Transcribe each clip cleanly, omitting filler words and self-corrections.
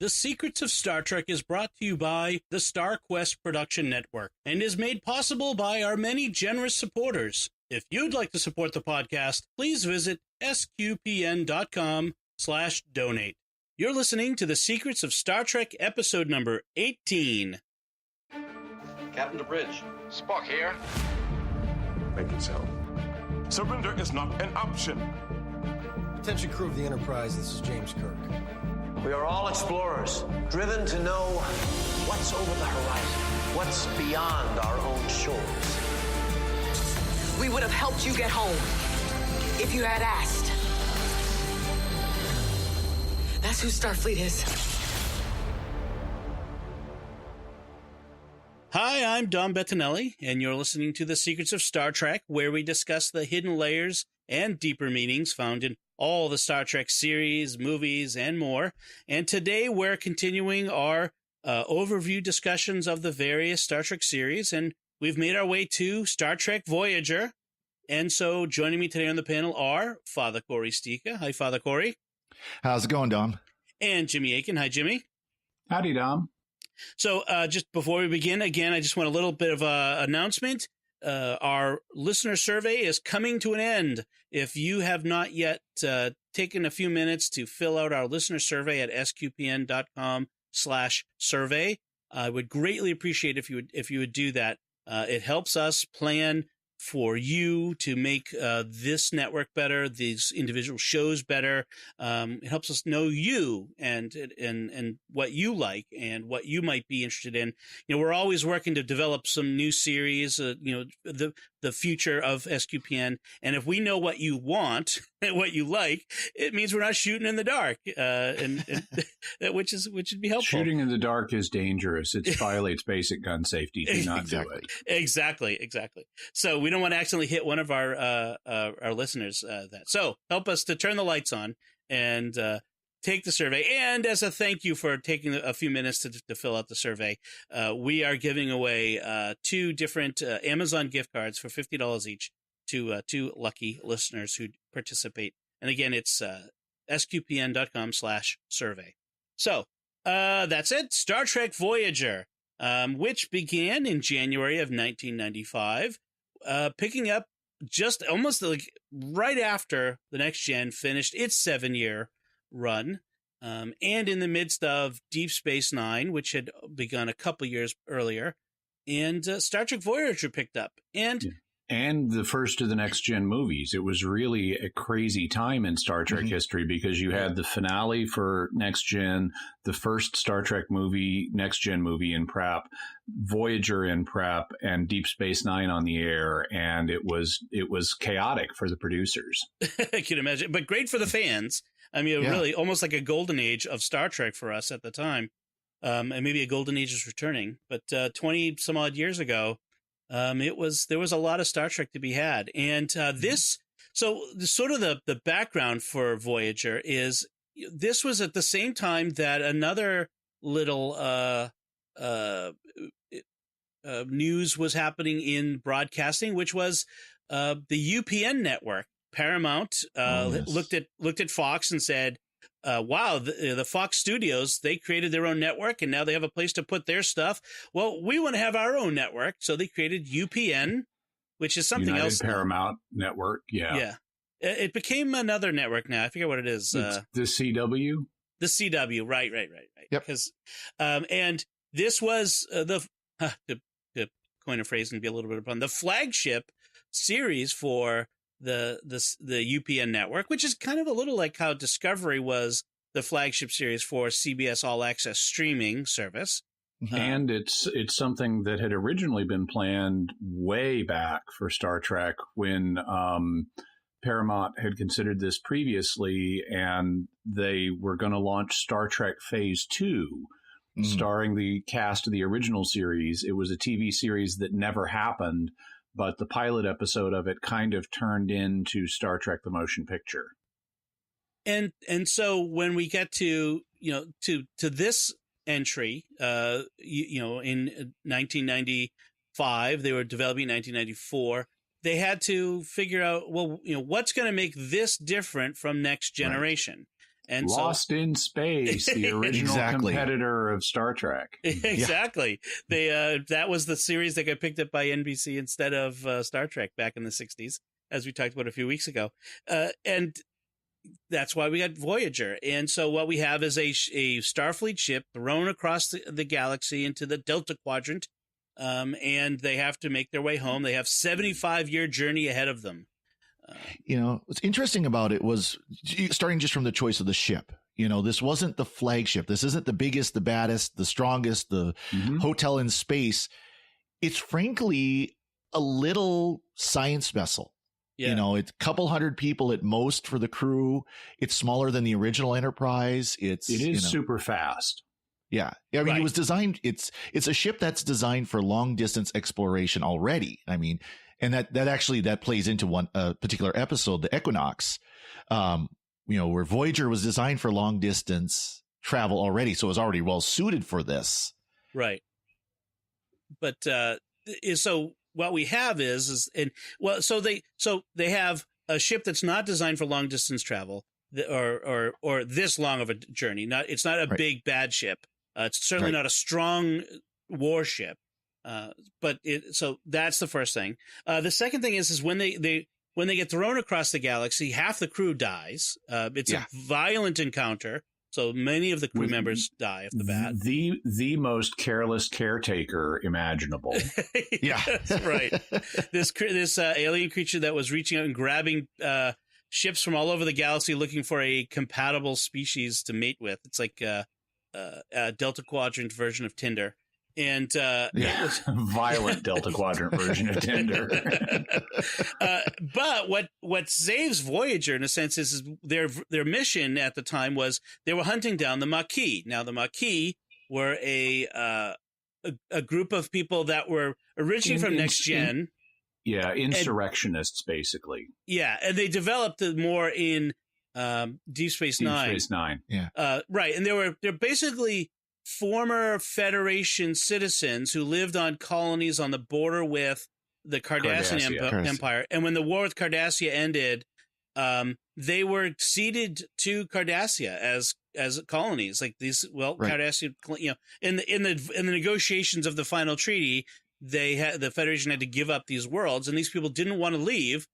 The Secrets of Star Trek is brought to you by the StarQuest Production Network and is made possible by our many generous supporters. If you'd like to support the podcast, please visit sqpn.com/donate. You're listening to The Secrets of Star Trek, episode number 18. Captain to bridge. Spock here. Make it so. Surrender is not an option. Attention crew of the Enterprise, this is James Kirk. We are all explorers, driven to know what's over the horizon, what's beyond our own shores. We would have helped you get home if you had asked. That's who Starfleet is. Hi, I'm Dom Bettinelli, and you're listening to The Secrets of Star Trek, where we discuss the hidden layers and deeper meanings found in all the Star Trek series, movies, and more. And today we're continuing our overview discussions of the various Star Trek series, and we've made our way to Star Trek Voyager. And so joining me today on the panel are Father Cory Sticha. Hi, Father Cory. How's it going, Dom? And Jimmy Akin. Hi, Jimmy. Howdy, Dom. So just before we begin, again, I just want a little bit of an announcement. Our listener survey is coming to an end. If you have not yet taken a few minutes to fill out our listener survey at sqpn.com/survey, I would greatly appreciate if you would do that. It helps us plan for you to make this network better, these individual shows better. It helps us know you and what you like and what you might be interested in. You know, we're always working to develop some new series, the future of SQPN. And if we know what you want and what you like, it means we're not shooting in the dark, and which would be helpful. Shooting in the dark is dangerous. It violates basic gun safety. Do not do it. Exactly. So we don't want to accidentally hit one of our listeners. So help us to turn the lights on and take the survey. And as a thank you for taking a few minutes to fill out the survey, we are giving away 2 different Amazon gift cards for $50 each to 2 lucky listeners who participate. And again, it's sqpn.com/survey. So that's it. Star Trek Voyager, which began in January of 1995, picking up just almost like right after the Next Gen finished its 7-year run, and in the midst of Deep Space Nine, which had begun a couple years earlier, and Star Trek Voyager picked up. And the first of the Next Gen movies. It was really a crazy time in Star Trek history because you had the finale for Next Gen, the first Star Trek movie, Next Gen movie in prep, Voyager in prep, and Deep Space Nine on the air. And it was chaotic for the producers. I can imagine, but great for the fans. I mean, really almost like a golden age of Star Trek for us at the time. And maybe a golden age is returning, but 20 some odd years ago, there was a lot of Star Trek to be had. And so the background for Voyager is this was at the same time that another little news was happening in broadcasting, which was the UPN network. Paramount looked at Fox and said, wow, the Fox Studios, they created their own network and now they have a place to put their stuff. Well, we want to have our own network. So they created UPN, which is something United else. Paramount Network. Yeah. Yeah. It became another network now. I forget what it is. It's the CW. The CW. Right. Yep. Because, and this was to coin a phrase and be a little bit upon the flagship series for the UPN network, which is kind of a little like how Discovery was the flagship series for CBS All Access streaming service. And it's something that had originally been planned way back for Star Trek when Paramount had considered this previously, and they were going to launch Star Trek Phase 2, starring the cast of the original series. It was a TV series that never happened, but the pilot episode of it kind of turned into Star Trek the Motion Picture. And so when we get to this entry, in 1995, they were developing in 1994. They had to figure out, what's going to make this different from Next Generation? And Lost in Space, the original competitor of Star Trek. Exactly. That was the series that got picked up by NBC instead of Star Trek back in the 60s, as we talked about a few weeks ago. And that's why we got Voyager. And so what we have is a Starfleet ship thrown across the galaxy into the Delta Quadrant, and they have to make their way home. They have 75-year journey ahead of them. What's interesting about it was starting just from the choice of the ship. This wasn't the flagship. This isn't the biggest, the baddest, the strongest, the hotel in space. It's frankly a little science vessel. Yeah. It's a couple hundred people at most for the crew. It's smaller than the original Enterprise. It is super fast. Yeah. I mean, It was designed. It's a ship that's designed for long distance exploration already. I mean, and that plays into one particular episode, the Equinox, where Voyager was designed for long distance travel already. So it was already well suited for this. Right. But so what we have so they have a ship that's not designed for long distance travel or this long of a journey. It's not a big bad ship. It's certainly not a strong warship. So that's the first thing. The second thing is when they get thrown across the galaxy, half the crew dies. It's a violent encounter. So many of the crew members die off the bat. The most careless caretaker imaginable. Yeah, that's right. This alien creature that was reaching out and grabbing ships from all over the galaxy looking for a compatible species to mate with. It's like a Delta Quadrant version of Tinder. And it was violent Delta Quadrant version of Tinder. But what saves Voyager in a sense is their mission at the time was they were hunting down the Maquis. Now the Maquis were a group of people that were originally from Next Gen. Insurrectionists basically. Yeah, and they developed it more in Deep Space Nine. Deep Space Nine. Yeah. Right, and they're basically former Federation citizens who lived on colonies on the border with the Cardassian Empire. And when the war with Cardassia ended, they were ceded to Cardassia as colonies. Like these, Cardassia, in the negotiations of the final treaty, the Federation had to give up these worlds, and these people didn't want to leave.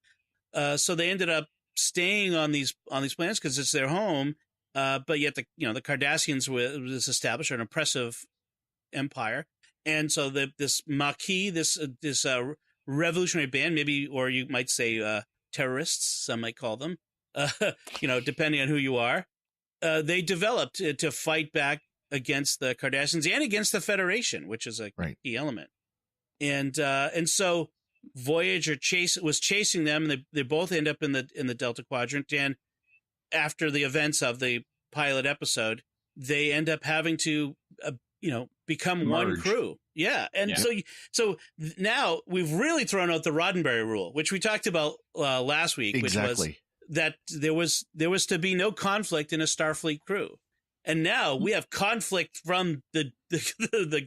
So they ended up staying on these planets because it's their home. But yet the Cardassians was established an oppressive empire, and so this Maquis, this revolutionary band, maybe, or you might say terrorists, some might call them, depending on who you are, they developed to fight back against the Cardassians and against the Federation, which is a key element, and so Voyager was chasing them, and they both end up in the Delta Quadrant, and after the events of the pilot episode, they end up having to, become merge. one crew. Yeah. And so now we've really thrown out the Roddenberry rule, which we talked about last week, which was that there was to be no conflict in a Starfleet crew. And now we have conflict from the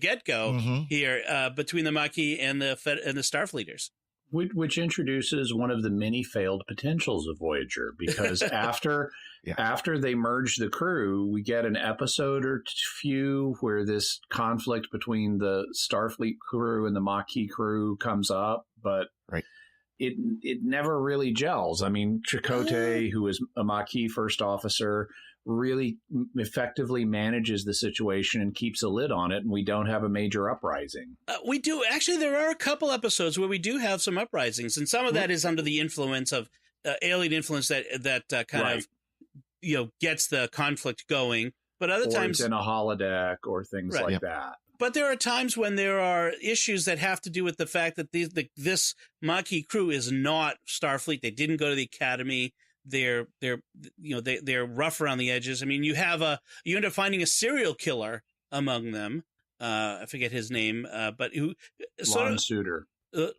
get-go here between the Maquis and the Starfleeters. Which introduces one of the many failed potentials of Voyager, because after they merge the crew, we get an episode or few where this conflict between the Starfleet crew and the Maquis crew comes up, but it never really gels. I mean, Chakotay, who is a Maquis first officer, really effectively manages the situation and keeps a lid on it, and we don't have a major uprising. We do. Actually, there are a couple episodes where we do have some uprisings, and some of that is under the influence of alien influence that kind of gets the conflict going. But other times it's in a holodeck or things like that. But there are times when there are issues that have to do with the fact that this Maquis crew is not Starfleet. They didn't go to the Academy. They're rough around the edges. I mean, you end up finding a serial killer among them. I forget his name, but who Lon Suitor.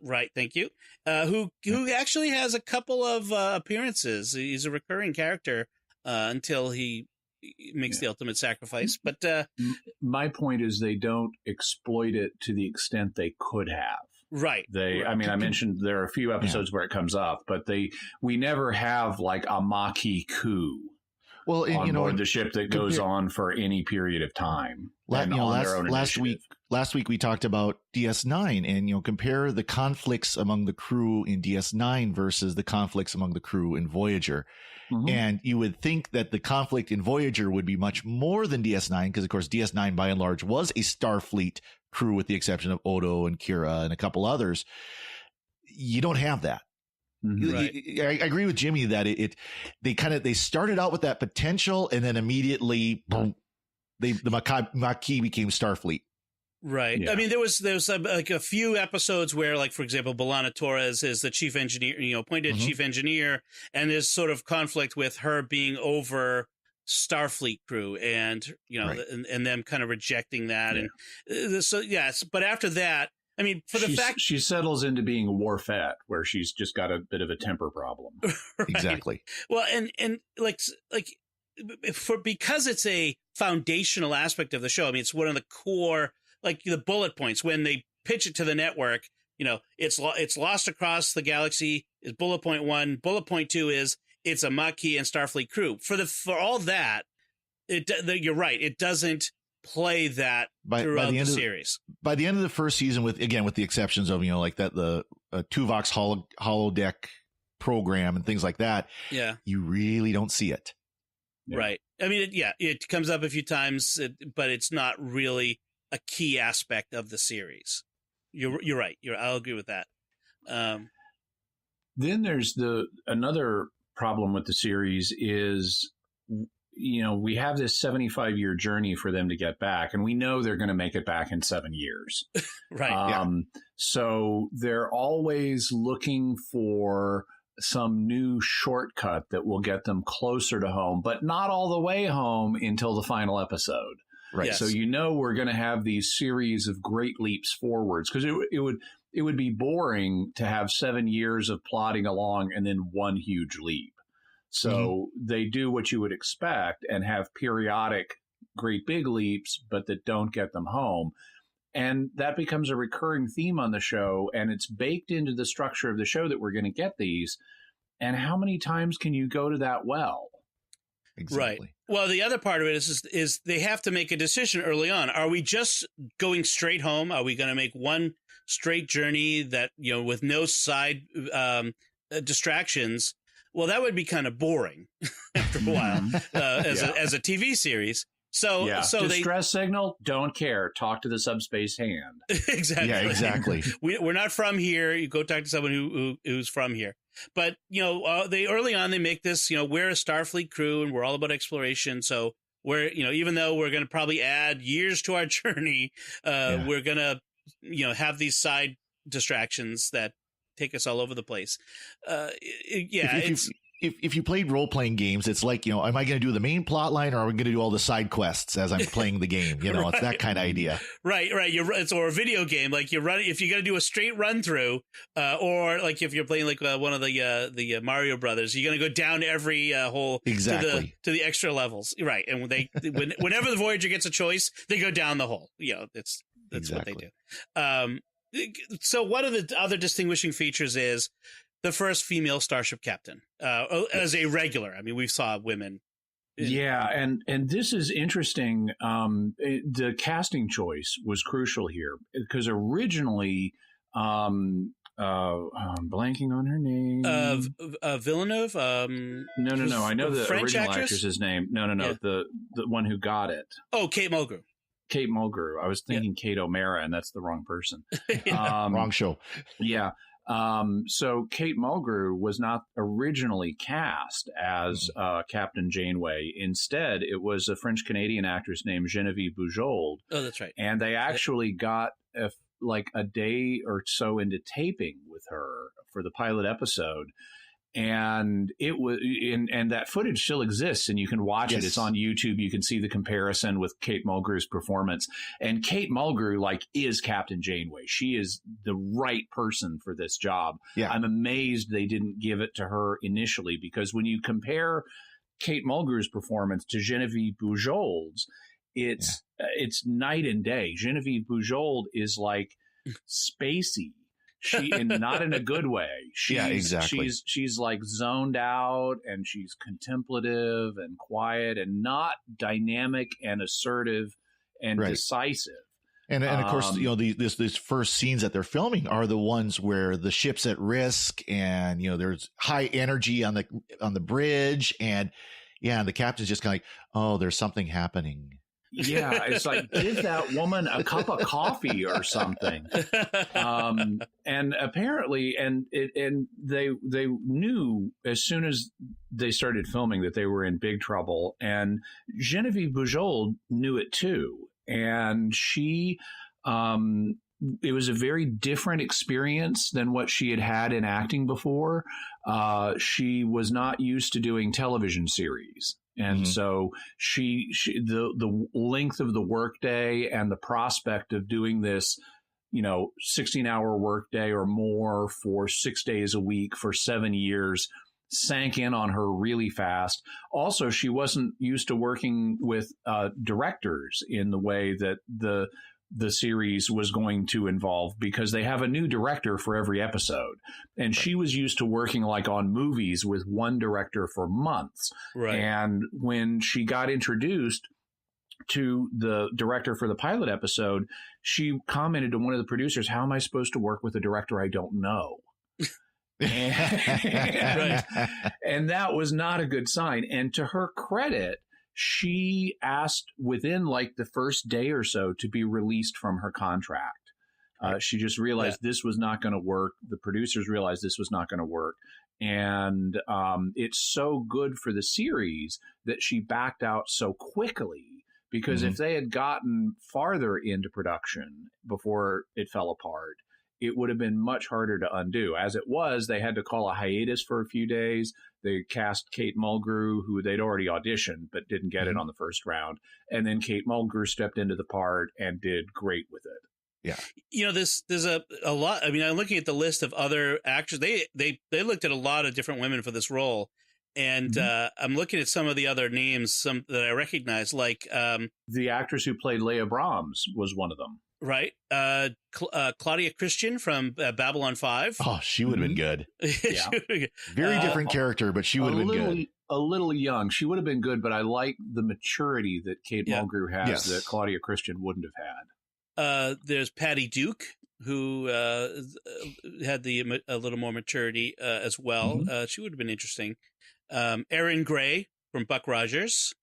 Right, thank you. Who actually has a couple of appearances. He's a recurring character until he makes the ultimate sacrifice. But my point is they don't exploit it to the extent they could have. Right. I mentioned there are a few episodes where it comes up, but we never have like a Maquis coup. Well, on board the ship that goes on for any period of time. Last week we talked about DS9, and compare the conflicts among the crew in DS9 versus the conflicts among the crew in Voyager. Mm-hmm. And you would think that the conflict in Voyager would be much more than DS9, because of course DS9 by and large was a Starfleet crew, with the exception of Odo and Kira and a couple others. You don't have that. Mm-hmm. Right. I agree with Jimmy that they started out with that potential, and then immediately boom, the Maquis became Starfleet. Right. Yeah. I mean, there was like a few episodes where, like, for example, B'Elanna Torres is the chief engineer, appointed chief engineer, and there's sort of conflict with her being over Starfleet crew, and right. and them kind of rejecting that, and so yes. But after that, I mean, she settles into being a wharfette, where she's just got a bit of a temper problem. Right. Exactly. Well, and because it's a foundational aspect of the show. I mean, it's one of the core, like the bullet points when they pitch it to the network. It's lost across the galaxy is bullet point 1. Bullet point 2 is it's a Maquis and Starfleet crew. For all that, you're right. It doesn't play that throughout the series. By the end of the first season, with the exceptions of like that the Tuvok's holodeck program and things like that, you really don't see it. Yeah. Right. I mean, it comes up a few times, but it's not really a key aspect of the series. You're right. I'll agree with that. Then there's another problem with the series is, we have this 75-year journey for them to get back, and we know they're going to make it back in 7 years. Right. So they're always looking for some new shortcut that will get them closer to home, but not all the way home until the final episode. Right. Yes. So we're going to have these series of great leaps forwards, because it would be boring to have 7 years of plodding along and then one huge leap. So they do what you would expect and have periodic great big leaps, but that don't get them home. And that becomes a recurring theme on the show, and it's baked into the structure of the show that we're going to get these. And how many times can you go to that well? Exactly. Right. Well, the other part of it is they have to make a decision early on. Are we just going straight home? Are we going to make one straight journey that, with no side distractions? Well, that would be kind of boring after a while as a TV series. So distress signal, don't care. Talk to the subspace hand. Exactly. Yeah, exactly. We're not from here. You go talk to someone who's from here. But they early on they make this. We're a Starfleet crew and we're all about exploration. So we're even though we're going to probably add years to our journey, we're going to have these side distractions that take us all over the place. If you played role-playing games, it's like, am I going to do the main plot line, or are we going to do all the side quests as I'm playing the game? Right. It's that kind of idea. Right. Or a video game, like you're running, if you're going to do a straight run through, or like if you're playing like one of the Mario Brothers, you're going to go down every hole to the extra levels. Right. And whenever the Voyager gets a choice, they go down the hole. That's exactly what they do. So one of the other distinguishing features is the first female starship captain, as a regular. I mean, we saw women. And this is interesting. The casting choice was crucial here, because originally, I'm blanking on her name. Villeneuve. No. I know the French original actress? actress's name. No. Yeah. The one who got it. Oh, Kate Mulgrew. Kate Mulgrew. I was thinking Kate O'Mara, and that's the wrong person. Wrong show. Yeah. So Kate Mulgrew was not originally cast as Captain Janeway. Instead, it was a French-Canadian actress named Genevieve Bujold. Oh, that's right. And they actually got a day or so into taping with her for the pilot episode. And it was, and that footage still exists, and you can watch it. It's on YouTube. You can see the comparison with Kate Mulgrew's performance. And Kate Mulgrew, is Captain Janeway. She is the right person for this job. Yeah. I'm amazed they didn't give it to her initially, because when you compare Kate Mulgrew's performance to Genevieve Bujold's, it's night and day. Genevieve Bujold is like spacey. and not in a good way. Exactly. She's like zoned out, and she's contemplative and quiet and not dynamic and assertive and decisive. And of course, these first scenes that they're filming are the ones where the ship's at risk, and there's high energy on the bridge, and the captain's just kind of like, oh, there's something happening. Yeah, it's like, give that woman a cup of coffee or something. And apparently, and they knew as soon as they started filming that they were in big trouble, and Genevieve Bujold knew it too. And she, it was a very different experience than what she had had in acting before. She was not used to doing television series. And so the length of the workday and the prospect of doing this, 16-hour workday or more for 6 days a week for 7 years sank in on her really fast. Also, she wasn't used to working with directors in the way that the series was going to involve, because they have a new director for every episode. And she was used to working like on movies with one director for months. Right. And when she got introduced to the director for the pilot episode, she commented to one of the producers, "How am I supposed to work with a director I don't know?" and that was not a good sign. And to her credit, she asked within like the first day or so to be released from her contract. She just realized this was not going to work. The producers realized this was not going to work. And it's so good for the series that she backed out so quickly, because if they had gotten farther into production before it fell apart, it would have been much harder to undo. As it was, they had to call a hiatus for a few days. They cast Kate Mulgrew, who they'd already auditioned but didn't get it on the first round. And then Kate Mulgrew stepped into the part and did great with it. Yeah. There's a lot. I mean, I'm looking at the list of other actors. They looked at a lot of different women for this role. And I'm looking at some of the other names, some that I recognize, like the actress who played Leia Brahms was one of them. Right. Claudia Christian from Babylon 5. Oh, she would have been good. Yeah. Very different character, but she would have been good. A little young. She would have been good, but I like the maturity that Kate Mulgrew has that Claudia Christian wouldn't have had. There's Patty Duke, who had a little more maturity as well. She would have been interesting. Erin Gray from Buck Rogers.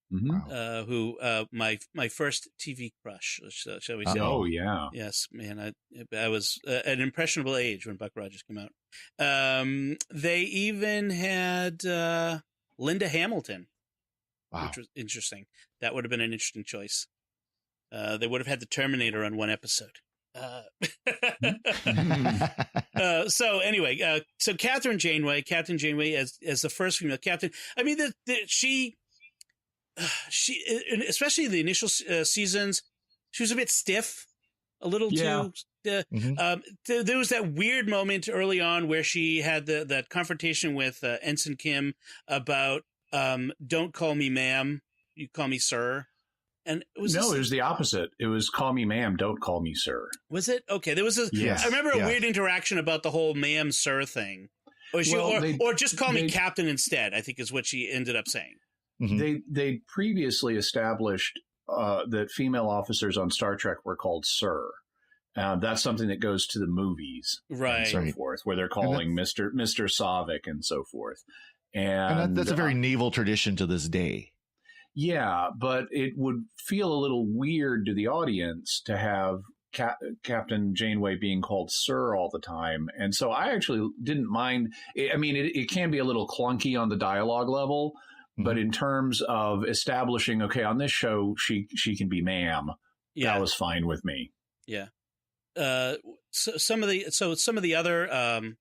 Who my first TV crush, shall we say? Oh yeah, yes, man. I was at an impressionable age when Buck Rogers came out. They even had Linda Hamilton, which was interesting. That would have been an interesting choice. They would have had the Terminator on one episode. So anyway, so Captain Janeway as the first female captain. I mean, she, especially in the initial seasons, she was a bit stiff, a little too. There was that weird moment early on where she had that confrontation with Ensign Kim about "Don't call me ma'am, you call me sir." And it was it was the opposite. It was "Call me ma'am, don't call me sir." Was it? Okay, there was I remember a weird interaction about the whole "ma'am, sir" thing, or just call me captain instead, I think is what she ended up saying. They previously established that female officers on Star Trek were called sir. That's something that goes to the movies, and so forth, where they're calling Mr. Savick and so forth. And that's a very naval tradition to this day. Yeah, but it would feel a little weird to the audience to have Captain Janeway being called sir all the time. And so I actually didn't mind. I mean, it can be a little clunky on the dialogue level, but in terms of establishing, okay, on this show, she can be ma'am. Yeah. That was fine with me. Yeah. Some of the other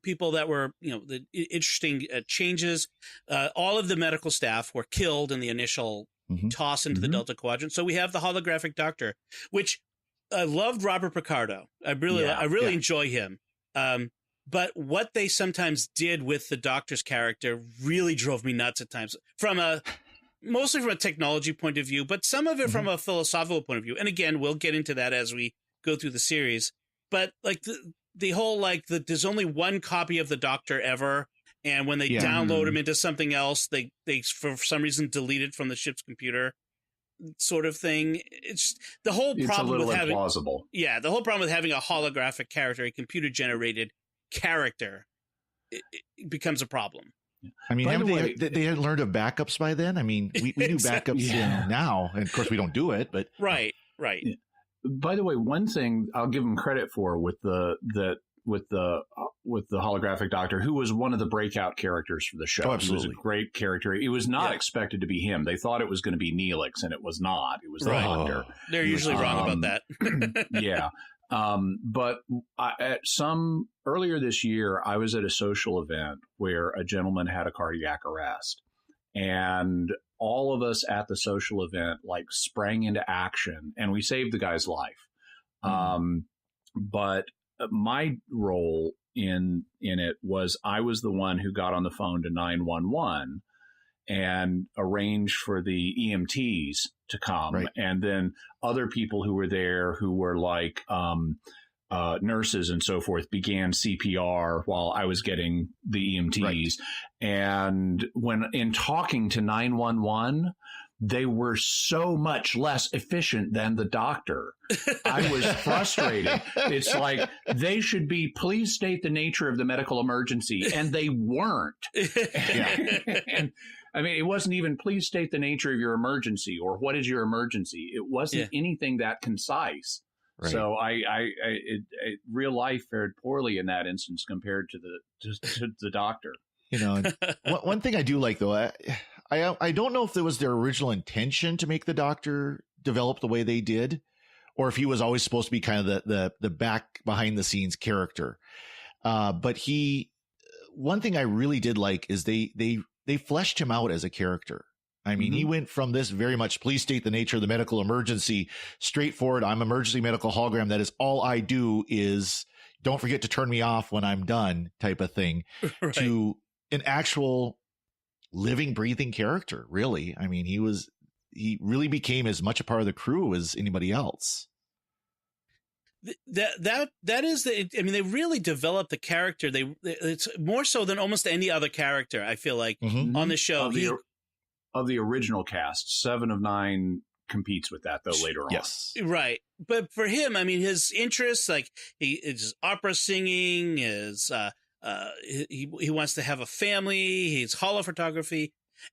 people that were, the interesting changes, all of the medical staff were killed in the initial toss into the Delta Quadrant. So we have the holographic doctor, which I loved Robert Picardo. I really enjoy him. But what they sometimes did with the doctor's character really drove me nuts at times, mostly from a technology point of view, but some of it from a philosophical point of view. And again, we'll get into that as we go through the series. But like the whole there's only one copy of the Doctor ever, and when they download him into something else, they for some reason delete it from the ship's computer, sort of thing. It's the whole problem with having implausible. Yeah, the whole problem with having a holographic character, a computer generated character, it becomes a problem. I mean, they had learned of backups by then. I mean, we do backups now, and of course we don't do it, but right. Yeah. By the way, one thing I'll give him credit for with the holographic Doctor, who was one of the breakout characters for the show. Oh, absolutely. He was a great character. It was not expected to be him. They thought it was going to be Neelix, and it was not. It was the Doctor. They're usually wrong about that. Yeah. But earlier this year, I was at a social event where a gentleman had a cardiac arrest, and all of us at the social event sprang into action, and we saved the guy's life. But my role in it was I was the one who got on the phone to 911 and arranged for the EMTs to come. Right. And then other people who were there who were nurses and so forth began CPR while I was getting the EMTs. Right. And when in talking to 911, they were so much less efficient than the Doctor. I was frustrated. It's like they should be, please state the nature of the medical emergency. And they weren't. And I mean, it wasn't even, please state the nature of your emergency or what is your emergency. It wasn't anything that concise. Right. So real life fared poorly in that instance compared to the Doctor. One thing I do like, though, I don't know if there was their original intention to make the Doctor develop the way they did, or if he was always supposed to be kind of the back behind the scenes character. But one thing I really did like is they fleshed him out as a character. I mean, he went from this very much, please state the nature of the medical emergency, straightforward, I'm emergency medical hologram. That is all I do is don't forget to turn me off when I'm done type of thing, right, to an actual living, breathing character. Really. I mean, he really became as much a part of the crew as anybody else. That is I mean, they really developed the character. It's more so than almost any other character, I feel like, on the show. Of the original cast, 7 of 9 competes with that, though, later on. Yes. Right. But for him, I mean, his interests, his opera singing, he wants to have a family, his holophotography.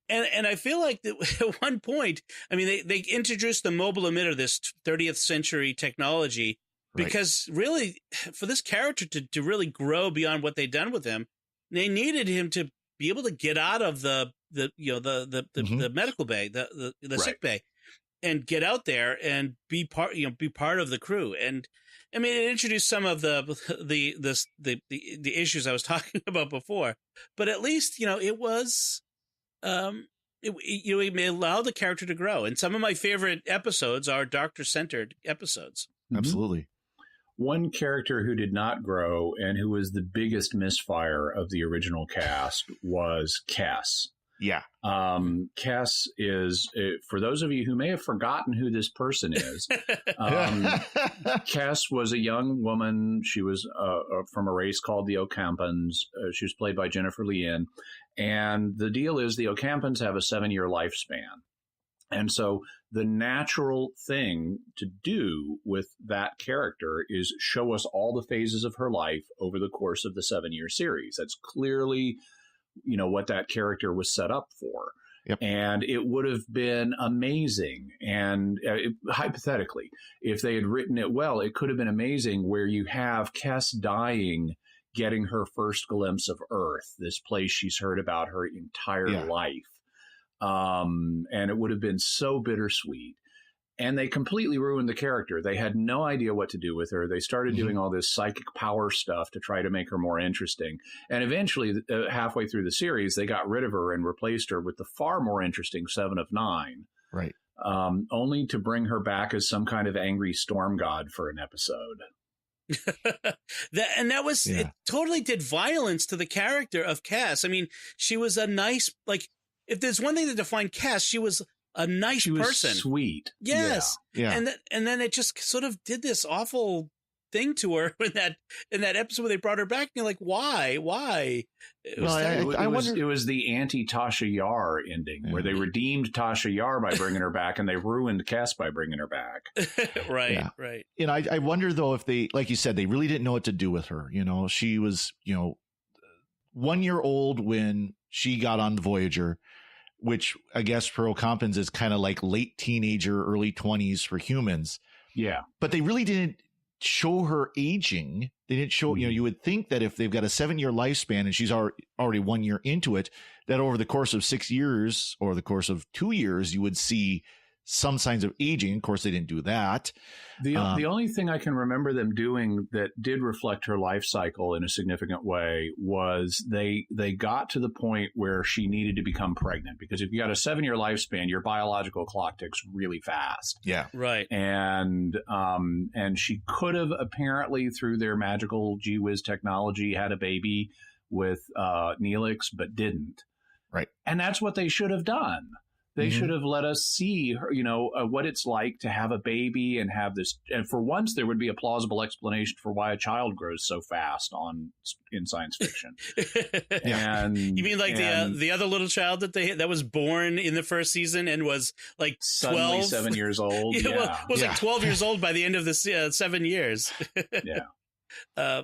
And I feel like that at one point, I mean, they introduced the mobile emitter, this 30th century technology, because really, for this character to really grow beyond what they'd done with him, they needed him to be able to get out of the medical bay, the sick bay, and get out there and be part of the crew. And I mean, it introduced some of the issues I was talking about before, but at least, it was, it may allow the character to grow. And some of my favorite episodes are Doctor-centered episodes. Absolutely. One character who did not grow and who was the biggest misfire of the original cast was Cass. Yeah. Cass is, for those of you who may have forgotten who this person is, Cass was a young woman. She was from a race called the Ocampans. She was played by Jennifer Lien. And the deal is the Ocampans have a 7-year lifespan. And so the natural thing to do with that character is show us all the phases of her life over the course of the 7-year series. That's clearly, what that character was set up for. Yep. And it would have been amazing. And hypothetically, if they had written it well, it could have been amazing where you have Cass dying, getting her first glimpse of Earth, this place she's heard about her entire life. And it would have been so bittersweet. And they completely ruined the character. They had no idea what to do with her. They started doing all this psychic power stuff to try to make her more interesting. And eventually, halfway through the series, they got rid of her and replaced her with the far more interesting 7 of 9. Right. Only to bring her back as some kind of angry storm god for an episode. It totally did violence to the character of Cass. I mean, she was a nice, if there's one thing that defined Cass, she was a nice person. Sweet. Yes. Yeah. And then it just sort of did this awful thing to her in that episode where they brought her back. And you're like, why? It was the anti-Tasha Yar ending where they redeemed Tasha Yar by bringing her back, and they ruined Kes by bringing her back. Right. You know, I wonder though if they, like you said, they really didn't know what to do with her. You know, she was, 1 year old when she got on Voyager, which I guess for Ocampans is kind of like late teenager, early 20s for humans. Yeah. But they really didn't show her aging. They didn't show, you would think that if they've got a 7-year lifespan and she's already 1 year into it, that over the course of 6 years or the course of 2 years, you would see some signs of aging. Of course, they didn't do that. The only thing I can remember them doing that did reflect her life cycle in a significant way was they got to the point where she needed to become pregnant, because if you got a 7-year lifespan, your biological clock ticks really fast. Yeah. Right. And she could have apparently through their magical gee whiz technology had a baby with Neelix, but didn't. Right. And that's what they should have done. They should have let us see, what it's like to have a baby and have this. And for once, there would be a plausible explanation for why a child grows so fast in science fiction. And you mean like the other little child that was born in the first season and was like 12, 7 years old? Yeah, was like 12 years old by the end of the 7 years. Yeah.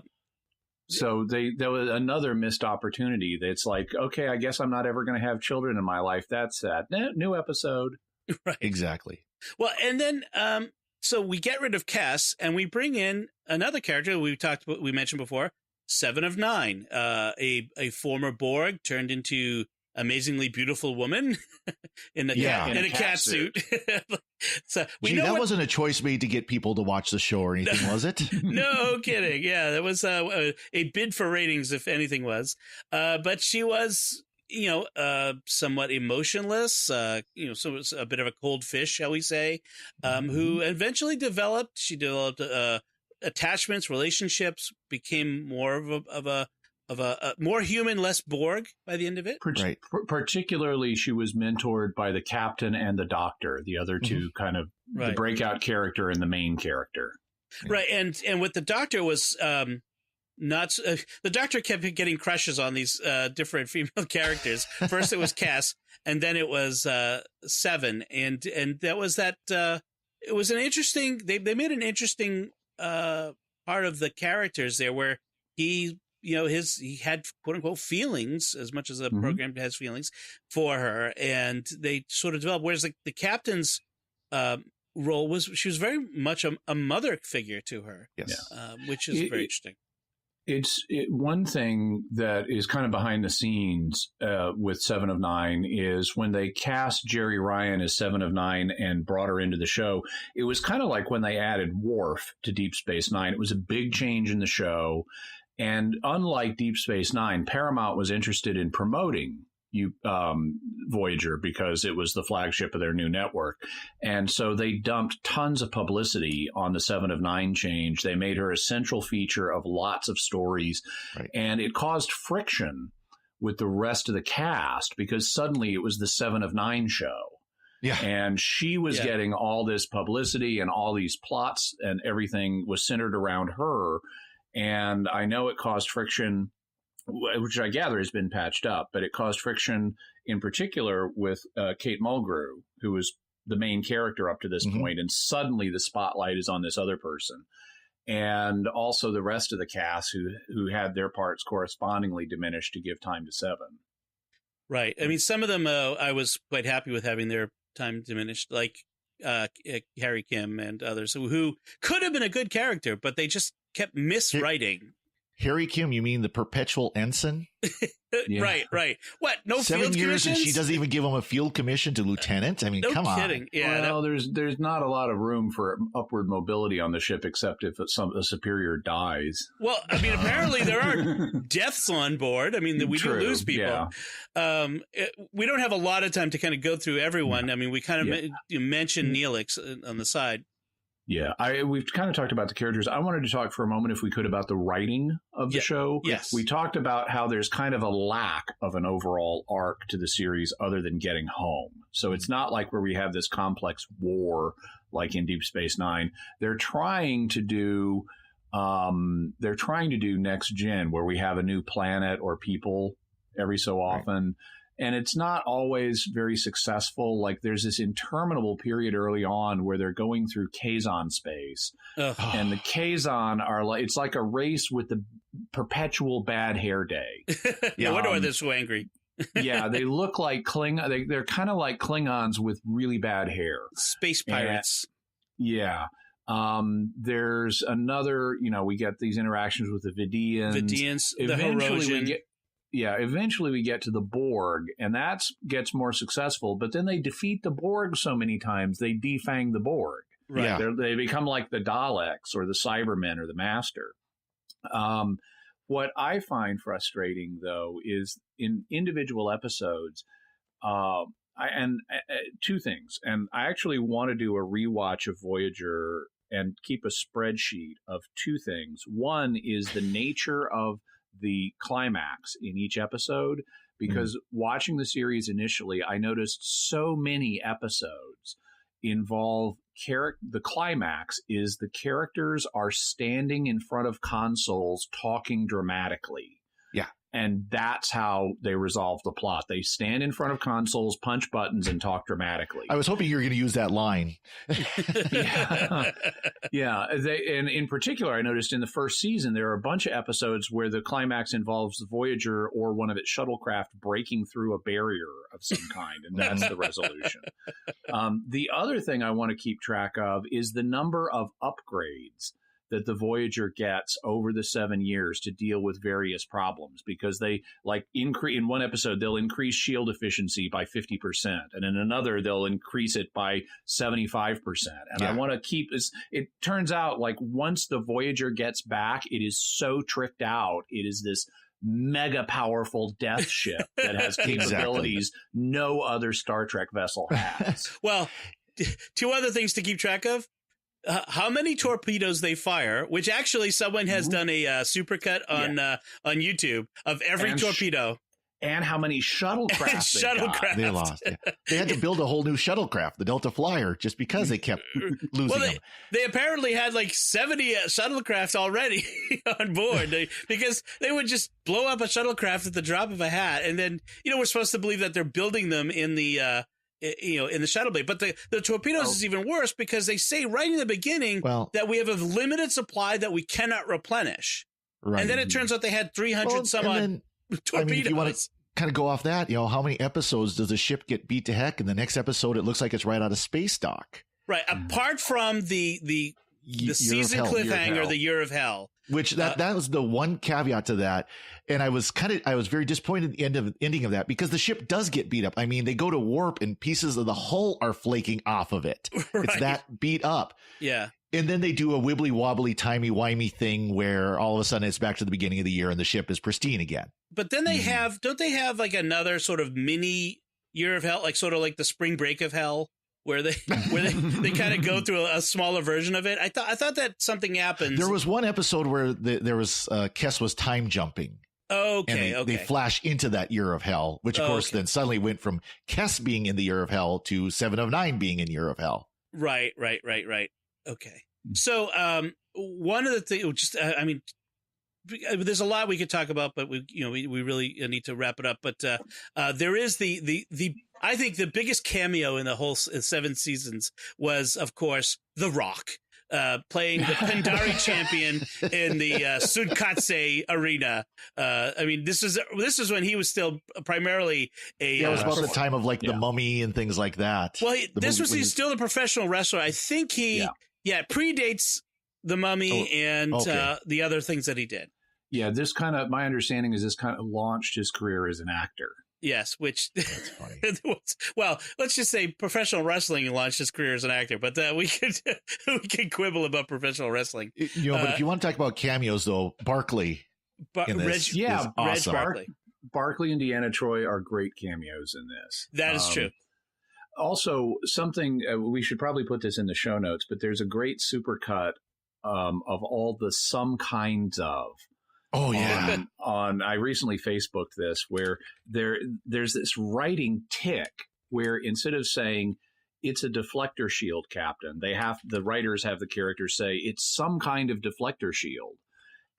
So there was another missed opportunity. That's like, okay, I guess I'm not ever going to have children in my life. That's sad. New episode. Right. Exactly. Well, and then so we get rid of Kes and we bring in another character we mentioned before, 7 of 9, a former Borg turned into amazingly beautiful woman in a cat suit. So that wasn't a choice made to get people to watch the show or anything, was it? No kidding. Yeah, that was a bid for ratings, if anything was. But she was, somewhat emotionless. So it was a bit of a cold fish, shall we say? Who eventually developed attachments, relationships, became more of a more human, less Borg by the end of it. Particularly, she was mentored by the captain and the doctor, the other two kind of the breakout character and the main character. Right. And what the doctor was the doctor kept getting crushes on these different female characters. First it was Cass, and then it was 7. And that was it was an interesting, they made an interesting part of the characters there where he had quote unquote feelings as much as the program has feelings for her, and they sort of developed. Whereas the captain's role was, she was very much a mother figure to her. Yes. Which is very interesting. It's one thing that is kind of behind the scenes with 7 of 9 is when they cast Jerry Ryan as 7 of 9 and brought her into the show. It was kind of like when they added Worf to Deep Space Nine. It was a big change in the show. And unlike Deep Space Nine, Paramount was interested in promoting Voyager because it was the flagship of their new network. And so they dumped tons of publicity on the 7 of 9 change. They made her a central feature of lots of stories. Right. And it caused friction with the rest of the cast because suddenly it was the 7 of 9 show. Yeah. And she was getting all this publicity and all these plots, and everything was centered around her. And I know it caused friction, which I gather has been patched up, but it caused friction in particular with Kate Mulgrew, who was the main character up to this point. And suddenly the spotlight is on this other person. And also the rest of the cast who had their parts correspondingly diminished to give time to 7. Right. I mean, some of them I was quite happy with having their time diminished, like Harry Kim and others who could have been a good character, but they just kept miswriting. Harry Kim, you mean the perpetual ensign? Right. What? No 7 field years and commissions? she doesn't even give him a field commission to lieutenant? I mean, no come kidding. on. Yeah, well, there's not a lot of room for upward mobility on the ship except if a superior dies. Well, I mean, apparently there are deaths on board. I mean, we do lose people. Yeah. We don't have a lot of time to kind of go through everyone. I mean, we kind of mentioned Neelix on the side. Yeah, we've kind of talked about the characters. I wanted to talk for a moment, if we could, about the writing of the show. Yes. We talked about how there's kind of a lack of an overall arc to the series other than getting home. So it's not like where we have this complex war like in Deep Space Nine. They're trying to do They're trying to do next gen, where we have a new planet or people every so often. Right. And it's not always very successful. Like there's this interminable period early on where they're going through Kazon space. And the Kazon are like, it's like a race with the perpetual bad hair day. No wonder why they're so angry. Yeah, they look like they're kind of like Klingons with really bad hair. Space pirates. There's another, we get these interactions with the Vidians. The Herosian. Eventually we get to the Borg, and that gets more successful, but then they defeat the Borg so many times, they defang the Borg. Right. Yeah. They become like the Daleks or the Cybermen or the Master. What I find frustrating, though, is in individual episodes, two things. And I actually want to do a rewatch of Voyager and keep a spreadsheet of two things. One is the nature of the climax in each episode, because watching the series initially, I noticed so many episodes involve the climax is the characters are standing in front of consoles talking dramatically. Yeah. And that's how they resolve the plot. They stand in front of consoles, punch buttons, and talk dramatically. I was hoping you were going to use that line. Yeah. And in particular, I noticed in the first season, there are a bunch of episodes where the climax involves the Voyager or one of its shuttlecraft breaking through a barrier of some kind, and that's the resolution. The other thing I want to keep track of is the number of upgrades that the Voyager gets over the 7 years to deal with various problems, because they in one episode, they'll increase shield efficiency by 50%. And in another, they'll increase it by 75%. And I want to keep this. It turns out like once the Voyager gets back, it is so tricked out. It is this mega powerful death ship that has capabilities no other Star Trek vessel has. Well, two other things to keep track of. How many torpedoes they fire, which actually someone has done a supercut on YouTube of every torpedo. And how many shuttlecraft they lost. Yeah. They had to build a whole new shuttlecraft, the Delta Flyer, just because they kept losing them. They apparently had like 70 shuttlecraft already on board because they would just blow up a shuttlecraft at the drop of a hat. And then, we're supposed to believe that they're building them in the in the shuttle bay. But the torpedoes is even worse, because they say right in the beginning that we have a limited supply that we cannot replenish. Right. And then it turns out they had 300 some odd torpedoes. I mean, if you want to kind of go off that, how many episodes does the ship get beat to heck? And the next episode, it looks like it's right out of space dock. Right. Apart from the season cliffhanger, the Year of Hell. Which that was the one caveat to that. And I was very disappointed at the ending of that, because the ship does get beat up. I mean, they go to warp and pieces of the hull are flaking off of it. Right. It's that beat up. Yeah. And then they do a wibbly wobbly, timey wimey thing where all of a sudden it's back to the beginning of the year and the ship is pristine again. But then they don't they have like another sort of mini Year of Hell, like sort of like the Spring Break of Hell, where they kind of go through a smaller version of it. I thought that something happens. There was one episode where there was Kes was time jumping. Okay. And they flash into that Year of Hell, which of course then suddenly went from Kes being in the Year of Hell to 7 of 9 being in Year of Hell. Right. Okay. So one of the things, there's a lot we could talk about, but we really need to wrap it up. But there is the I think the biggest cameo in the whole 7 seasons was, of course, The Rock playing the Pandari champion in the Sunkatse arena. This is when he was still primarily a. It was about the time of like the Mummy and things like that. Well, he's still a professional wrestler. I think he predates the Mummy and the other things that he did. Yeah, my understanding is this kind of launched his career as an actor. Yes, which that's funny. Well, let's just say professional wrestling launched his career as an actor, but we could quibble about professional wrestling. But if you want to talk about cameos, though, Barclay in this is awesome. Barclay and Deanna Troi are great cameos in this. That is true. Also, something we should probably put this in the show notes, but there's a great supercut of all the some kinds of. Oh yeah. I recently Facebooked this, where there's this writing tick where instead of saying it's a deflector shield, Captain. The writers have the characters say it's some kind of deflector shield.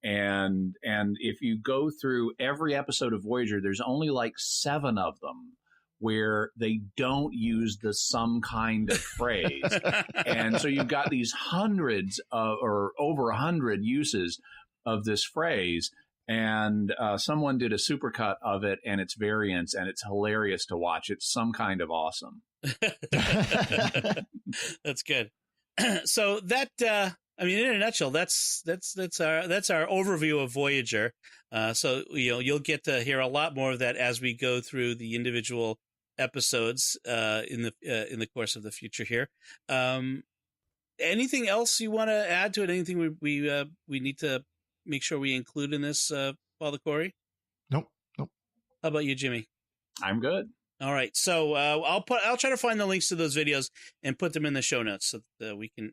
And if you go through every episode of Voyager, there's only like 7 of them where they don't use the some kind of phrase. And so you've got these hundreds or over 100 uses of this phrase. And someone did a supercut of it and its variants, and it's hilarious to watch. It's some kind of awesome. That's good. So that, in a nutshell, that's our overview of Voyager. So you'll get to hear a lot more of that as we go through the individual episodes in the course of the future here. Anything else you want to add to it? Anything we need to make sure we include in this, Father Cory? Nope. How about you, Jimmy? I'm good. All right, so I'll try to find the links to those videos and put them in the show notes so that we can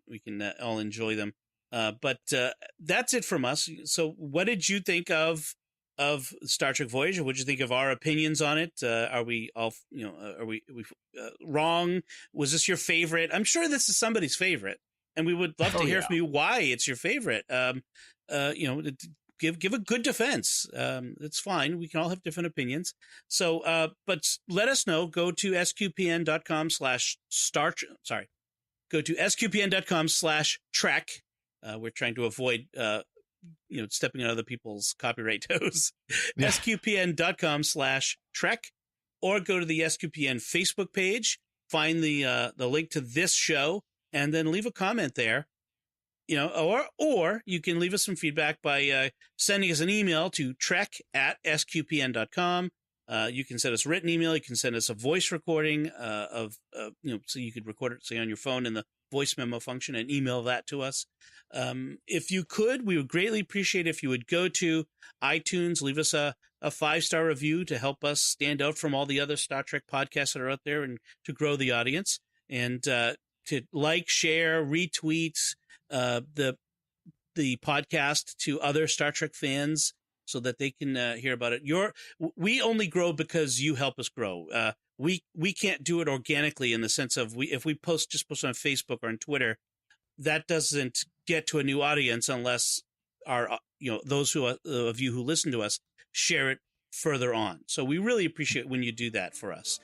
all enjoy them. But that's it from us. So, what did you think of Star Trek Voyager? What did you think of our opinions on it? Are we all are we wrong? Was this your favorite? I'm sure this is somebody's favorite, and we would love to hear from you why it's your favorite. Give a good defense. It's fine. We can all have different opinions. So, but let us know. Go to sqpn.com/Trek. Go to sqpn.com/Trek. We're trying to avoid, stepping on other people's copyright toes. Yeah. sqpn.com/Trek, or go to the SQPN Facebook page. Find the link to this show, and then leave a comment there. Or you can leave us some feedback by sending us an email to trek@sqpn.com. You can send us a written email. You can send us a voice recording so you could record it, say, on your phone in the voice memo function and email that to us. If you could, we would greatly appreciate if you would go to iTunes, leave us a 5-star review to help us stand out from all the other Star Trek podcasts that are out there and to grow the audience, and to like, share, retweet the podcast to other Star Trek fans so that they can hear about it. We only grow because you help us grow. We can't do it organically in the sense of if we post on Facebook or on Twitter, that doesn't get to a new audience unless our those of you who listen to us share it further on. So we really appreciate when you do that for us.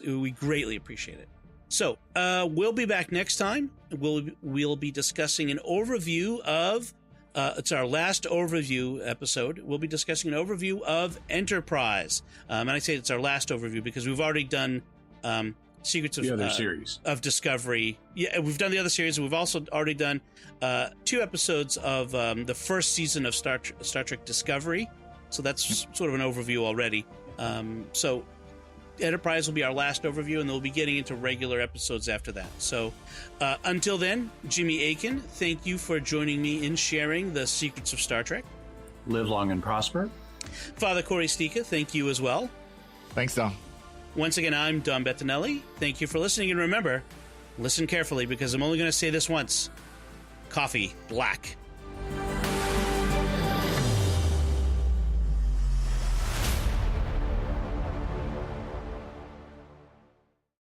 We greatly appreciate it. So we'll be back next time. We'll be discussing an overview of. It's our last overview episode. We'll be discussing an overview of Enterprise. And I say it's our last overview because we've already done Secrets of the other series of Discovery. Yeah, we've done the other series. We've also already done 2 episodes of the first season of Star Trek Discovery. So that's sort of an overview already. So Enterprise will be our last overview, and they'll be getting into regular episodes after that. So until then, Jimmy Akin, thank you for joining me in sharing the secrets of Star Trek. Live long and prosper. Father Cory Sticha, thank you as well. Thanks, Dom. Once again, I'm Don Bettinelli. Thank you for listening, and remember, listen carefully because I'm only going to say this once. Coffee black.